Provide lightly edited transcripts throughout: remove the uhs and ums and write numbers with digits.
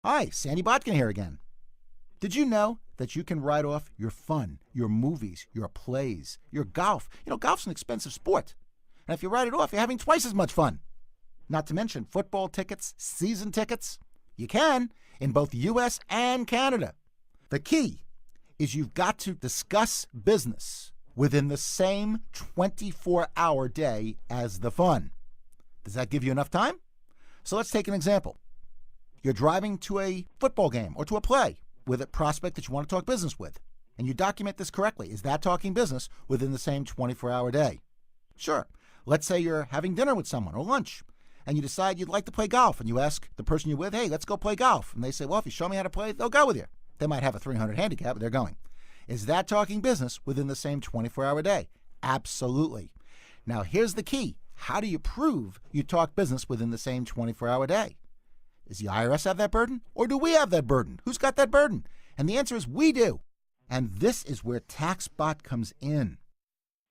Hi, Sandy Botkin here again. Did you know that you can write off your fun, your movies, your plays, your golf? Golf's an expensive sport. And if you write it off, you're having twice as much fun. Not to mention football tickets, season tickets. You can in both U.S. and Canada. The key is you've got to discuss business within the same 24-hour day as the fun. Does that give you enough time? So let's take an example. You're driving to a football game or to a play with a prospect that you want to talk business with, and you document this correctly. Is that talking business within the same 24-hour day? Sure. Let's say you're having dinner with someone or lunch, and you decide you'd like to play golf, and you ask the person you're with, hey, let's go play golf. And they say, well, if you show me how to play, they'll go with you. They might have a 300 handicap, but they're going. Is that talking business within the same 24-hour day? Absolutely. Now, here's the key. How do you prove you talk business within the same 24-hour day? Does the IRS have that burden, or do we have that burden? Who's got that burden? And the answer is we do. And this is where TAXBOT comes in.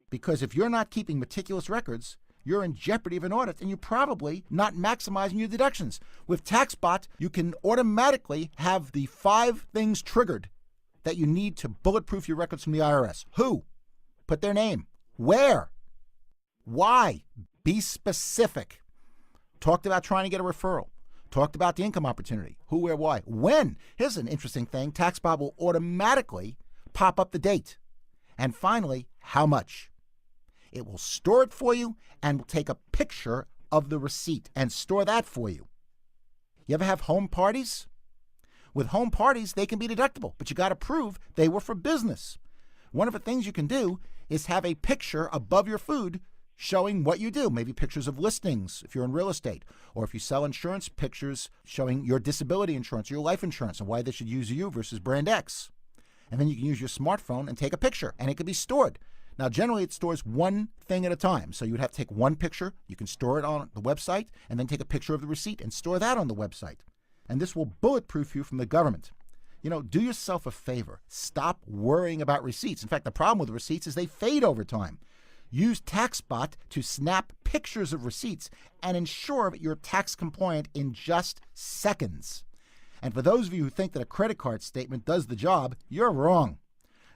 Because if you're not keeping meticulous records, you're in jeopardy of an audit, and you're probably not maximizing your deductions. With TAXBOT, you can automatically have the 5 things triggered that you need to bulletproof your records from the IRS. Who? Put their name. Where? Why? Be specific. Talked about trying to get a referral. Talked about the income opportunity. Who, where, why. When? Here's an interesting thing. TAXBOT will automatically pop up the date. And finally, how much. It will store it for you and will take a picture of the receipt and store that for you. You ever have home parties? With home parties, they can be deductible, but you got to prove they were for business. One of the things you can do is have a picture above your food showing what you do, maybe pictures of listings if you're in real estate, or if you sell insurance, pictures showing your disability insurance, your life insurance, and why they should use you versus brand X. And then you can use your smartphone and take a picture, and it can be stored. Now, generally, it stores one thing at a time. So you would have to take one picture, you can store it on the website, and then take a picture of the receipt and store that on the website. And this will bulletproof you from the government. Do yourself a favor. Stop worrying about receipts. In fact, the problem with receipts is they fade over time. Use TAXBOT to snap pictures of receipts and ensure that you're tax compliant in just seconds. And for those of you who think that a credit card statement does the job, you're wrong.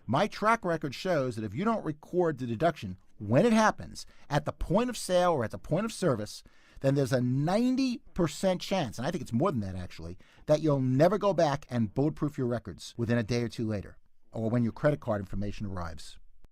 My track record shows that if you don't record the deduction when it happens, at the point of sale or at the point of service, then there's a 90% chance, and I think it's more than that actually, that you'll never go back and bulletproof your records within a day or two later, or when your credit card information arrives.